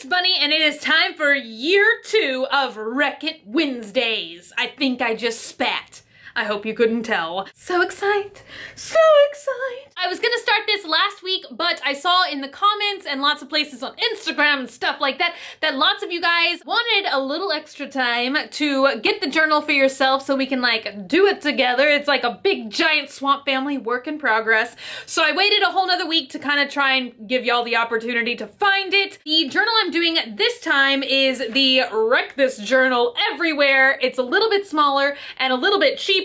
it's Bunny, and it is time for year 2 of Wreck-It Wednesdays. I think I just spat. I hope you couldn't tell. So excited. So excited. I was gonna start this last week, but I saw in the comments and lots of places on Instagram and stuff like that, that lots of you guys wanted a little extra time to get the journal for yourself so we can like do it together. It's like a big giant swamp family work in progress. So I waited a whole nother week to kind of try and give y'all the opportunity to find it. The journal I'm doing this time is the Wreck This Journal Everywhere. It's a little bit smaller and a little bit cheaper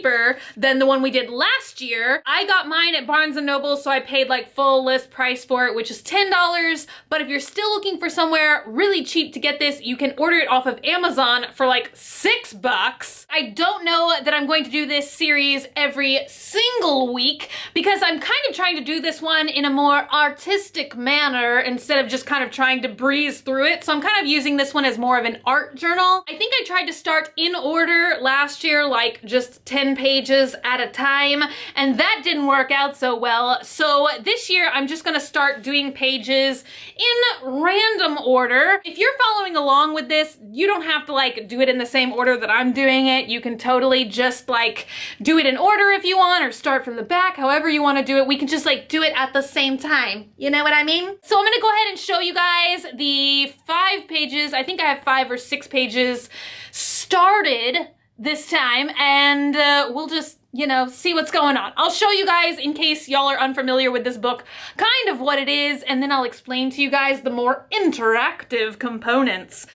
than the one we did last year. I got mine at Barnes & Noble, so I paid like full list price for it, which is $10. But if you're still looking for somewhere really cheap to get this, you can order it off of Amazon for like $6. I don't know that I'm going to do this series every single week because I'm kind of trying to do this one in a more artistic manner instead of just kind of trying to breeze through it. So I'm kind of using this one as more of an art journal. I think I tried to start in order last year, like just 10 pages at a time, and that didn't work out so well. So this year I'm just gonna start doing pages in random order. If you're following along with this, you don't have to like do it in the same order that I'm doing it. You can totally just like do it in order if you want, or start from the back, however you want to do it. We can just like do it at the same time. You know what I mean? So I'm gonna go ahead and show you guys the 5 pages. I think I have 5 or 6 pages started this time, and we'll just, you know, see what's going on. I'll show you guys, in case y'all are unfamiliar with this book, kind of what it is, and then I'll explain to you guys the more interactive components.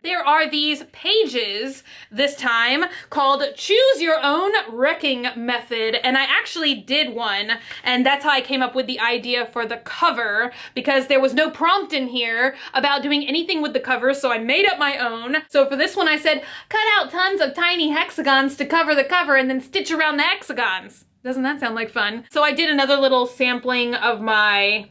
There are these pages this time called Choose Your Own Wrecking Method, and I actually did one, and that's how I came up with the idea for the cover, because there was no prompt in here about doing anything with the cover, so I made up my own. So for this one I said, cut out tons of tiny hexagons to cover the cover and then stitch around the hexagons. Doesn't that sound like fun? So I did another little sampling of my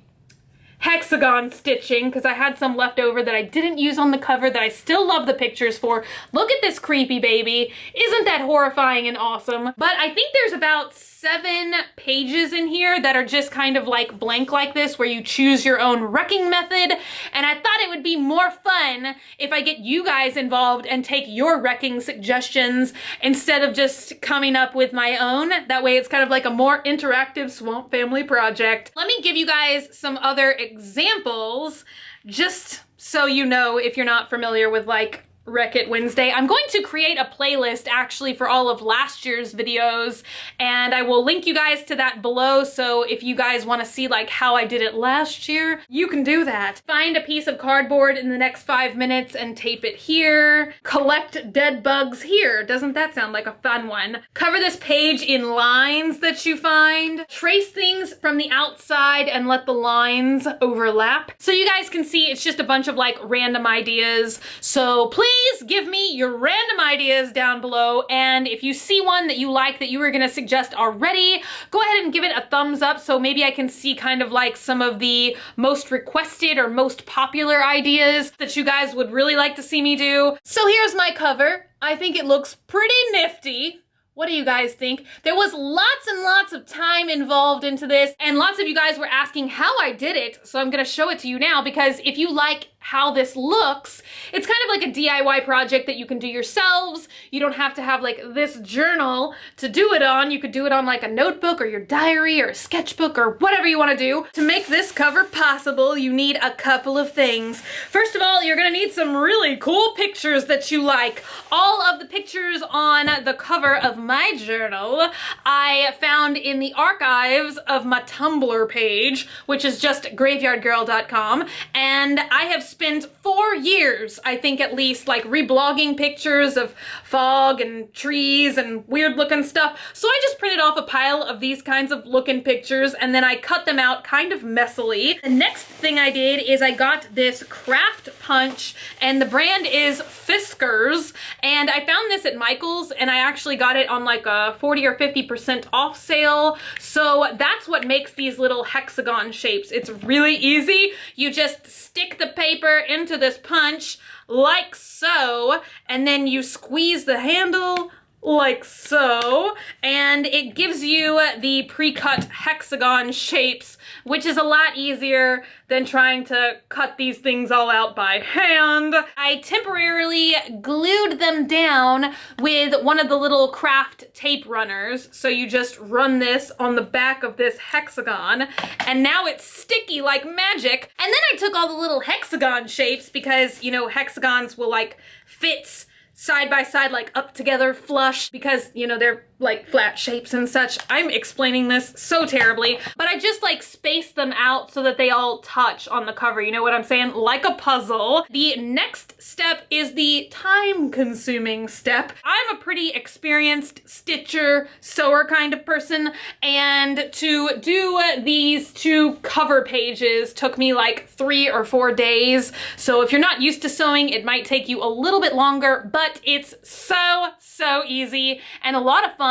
hexagon stitching because I had some left over that I didn't use on the cover that I still love the pictures for. Look at this creepy baby. Isn't that horrifying and awesome? But I think there's about 7 pages in here that are just kind of like blank like this, where you choose your own wrecking method. And I thought it would be more fun if I get you guys involved and take your wrecking suggestions instead of just coming up with my own. That way it's kind of like a more interactive swamp family project. Let me give you guys some other examples just so you know if you're not familiar with like Wreck-It Wednesday. I'm going to create a playlist actually for all of last year's videos, and I will link you guys to that below, so if you guys want to see like how I did it last year, you can do that. Find a piece of cardboard in the next 5 minutes and tape it here. Collect dead bugs here. Doesn't that sound like a fun one? Cover this page in lines that you find. Trace things from the outside and let the lines overlap. So you guys can see it's just a bunch of like random ideas. So please give me your random ideas down below, and if you see one that you like that you were gonna suggest already, go ahead and give it a thumbs up so maybe I can see kind of like some of the most requested or most popular ideas that you guys would really like to see me do. So here's my cover. I think it looks pretty nifty. What do you guys think? There was lots and lots of time involved into this, and lots of you guys were asking how I did it, so I'm gonna show it to you now, because if you like how this looks, it's kind of like a DIY project that you can do yourselves. You don't have to have like this journal to do it on. You could do it on like a notebook or your diary or a sketchbook or whatever you want to do. To make this cover possible, you need a couple of things. First of all, you're gonna need some really cool pictures that you like. All of the pictures on the cover of my journal I found in the archives of my Tumblr page, which is just graveyardgirl.com, and I have spent 4 years, I think at least, like reblogging pictures of fog and trees and weird looking stuff. So I just printed off a pile of these kinds of looking pictures, and then I cut them out kind of messily. The next thing I did is I got this craft punch, and the brand is Fiskars, and I found this at Michael's, and I actually got it on like a 40 or 50% off sale. So that's what makes these little hexagon shapes. It's really easy. You just stick the paper into this punch like so, and then you squeeze the handle like so, and it gives you the pre-cut hexagon shapes, which is a lot easier than trying to cut these things all out by hand. I temporarily glued them down with one of the little craft tape runners, so you just run this on the back of this hexagon, and now it's sticky like magic. And then I took all the little hexagon shapes because, you know, hexagons will like fit side by side, like up together flush, because, you know, they're like flat shapes and such. I'm explaining this so terribly, but I just like spaced them out so that they all touch on the cover. You know what I'm saying? Like a puzzle. The next step is the time-consuming step. I'm a pretty experienced stitcher, sewer kind of person, and to do these 2 cover pages took me like 3 or 4 days. So if you're not used to sewing, it might take you a little bit longer, but it's so easy and a lot of fun.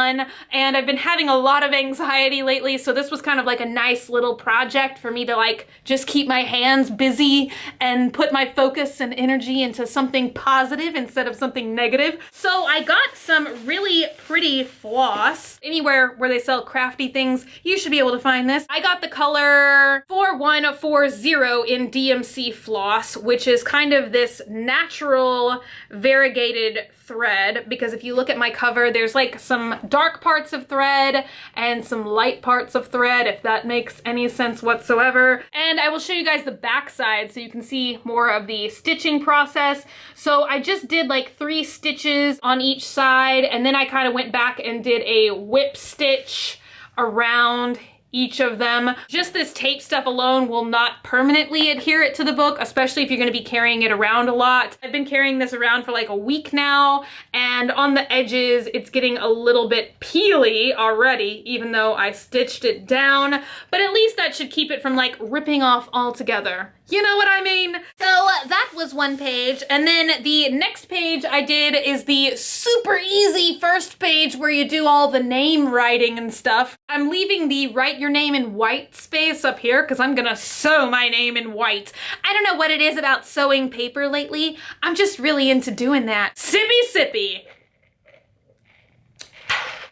And I've been having a lot of anxiety lately, so this was kind of like a nice little project for me to like just keep my hands busy and put my focus and energy into something positive instead of something negative. So I got some really pretty floss. Anywhere where they sell crafty things, you should be able to find this. I got the color 4140 in DMC floss, which is kind of this natural variegated thread, because if you look at my cover, there's like some dark parts of thread and some light parts of thread, if that makes any sense whatsoever. And I will show you guys the back side so you can see more of the stitching process. So I just did like 3 stitches on each side, and then I kind of went back and did a whip stitch around each of them. Just this tape stuff alone will not permanently adhere it to the book, especially if you're going to be carrying it around a lot. I've been carrying this around for like a week now, and on the edges it's getting a little bit peely already, even though I stitched it down, but at least that should keep it from like ripping off altogether. You know what I mean? So that was one page, and then the next page I did is the super easy first page where you do all the name writing and stuff. I'm leaving the write your name in white space up here because I'm gonna sew my name in white. I don't know what it is about sewing paper lately. I'm just really into doing that. Sippy sippy.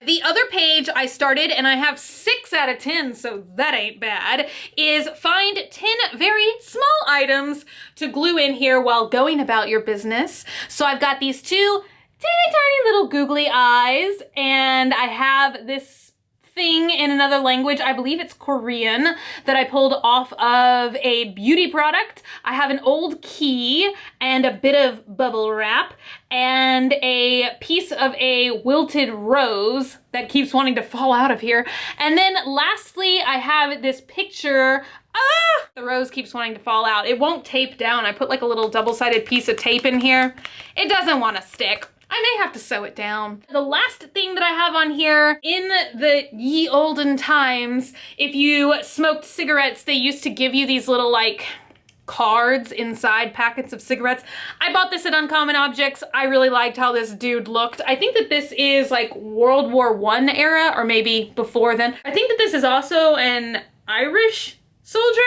The other page I started, and I have 6 out of 10, so that ain't bad, is find 10 very small items to glue in here while going about your business. So I've got these 2 tiny little googly eyes, and I have this thing in another language, I believe it's Korean, that I pulled off of a beauty product. I have an old key and a bit of bubble wrap and a piece of a wilted rose that keeps wanting to fall out of here. And then lastly, I have this picture. The rose keeps wanting to fall out. It won't tape down. I put like a little double-sided piece of tape in here. It doesn't want to stick. I may have to sew it down. The last thing that I have on here, in the ye olden times, if you smoked cigarettes, they used to give you these little like cards inside packets of cigarettes. I bought this at Uncommon Objects. I really liked how this dude looked. I think that this is like World War I era, or maybe before then. I think that this is also an Irish soldier.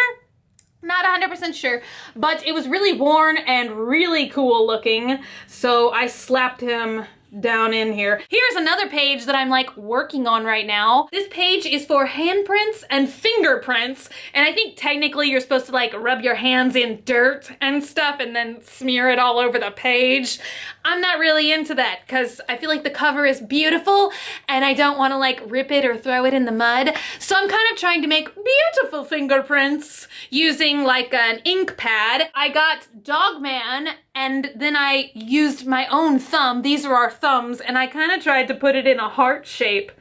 Not 100% sure, but it was really worn and really cool looking, so I slapped him down in here. Here's another page that I'm like working on right now. This page is for handprints and fingerprints, and I think technically you're supposed to like rub your hands in dirt and stuff and then smear it all over the page. I'm not really into that because I feel like the cover is beautiful and I don't want to like rip it or throw it in the mud. So I'm kind of trying to make beautiful fingerprints using like an ink pad. I got Dogman, and then I used my own thumb. These are our thumbs, and I kind of tried to put it in a heart shape.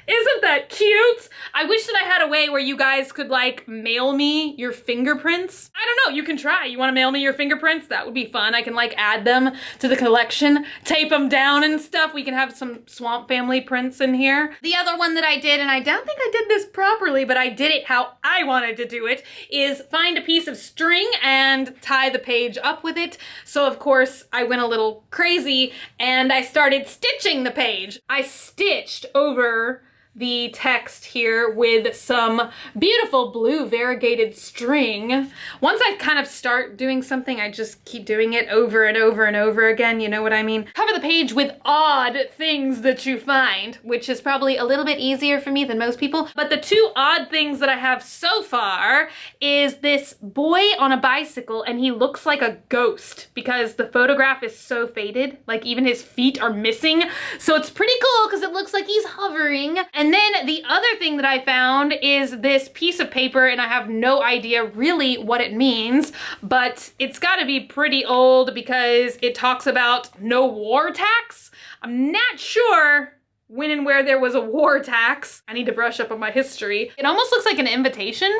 Isn't that cute? I wish that I had a way where you guys could like mail me your fingerprints. I don't know, you can try. You want to mail me your fingerprints? That would be fun. I can like add them to the collection, tape them down and stuff. We can have some Swamp Family prints in here. The other one that I did, and I don't think I did this properly, but I did it how I wanted to do it, is find a piece of string and tie the page up with it. So of course I went a little crazy and I started stitching the page. I stitched over the text here with some beautiful blue variegated string. Once I kind of start doing something, I just keep doing it over and over and over again, you know what I mean? Cover the page with odd things that you find, which is probably a little bit easier for me than most people. But the two odd things that I have so far is this boy on a bicycle, and he looks like a ghost because the photograph is so faded, like even his feet are missing. So it's pretty cool because it looks like he's hovering. And then the other thing that I found is this piece of paper, and I have no idea really what it means, but it's gotta be pretty old because it talks about no war tax. I'm not sure when and where there was a war tax. I need to brush up on my history. It almost looks like an invitation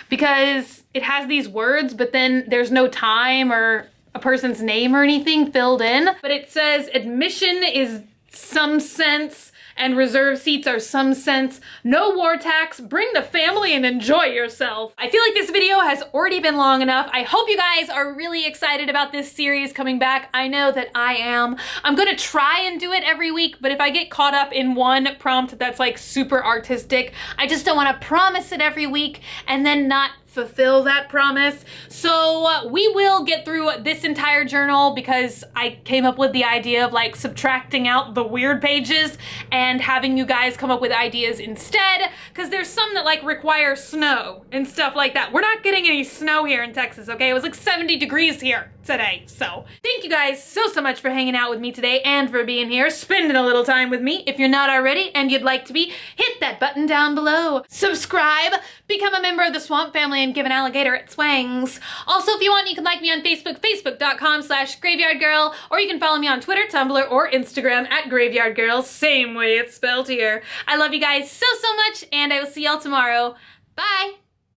because it has these words, but then there's no time or a person's name or anything filled in. But it says admission is some cents and reserve seats are some cents. No war tax. Bring the family and enjoy yourself. I feel like this video has already been long enough. I hope you guys are really excited about this series coming back. I know that I am. I'm gonna try and do it every week, but if I get caught up in one prompt that's like super artistic, I just don't want to promise it every week and then not fulfill that promise. So we will get through this entire journal because I came up with the idea of like subtracting out the weird pages and having you guys come up with ideas instead, because there's some that like require snow and stuff like that. We're not getting any snow here in Texas, okay? It was like 70 degrees here today. So thank you guys so much for hanging out with me today and for being here, spending a little time with me. If you're not already and you'd like to be, hit that button down below. Subscribe, become a member of the Swamp Family, and give an alligator its wings. Also, if you want, you can like me on Facebook, facebook.com/graveyardgirl, or you can follow me on Twitter, Tumblr, or Instagram at graveyardgirl, same way it's spelled here. I love you guys so much, and I will see y'all tomorrow. Bye!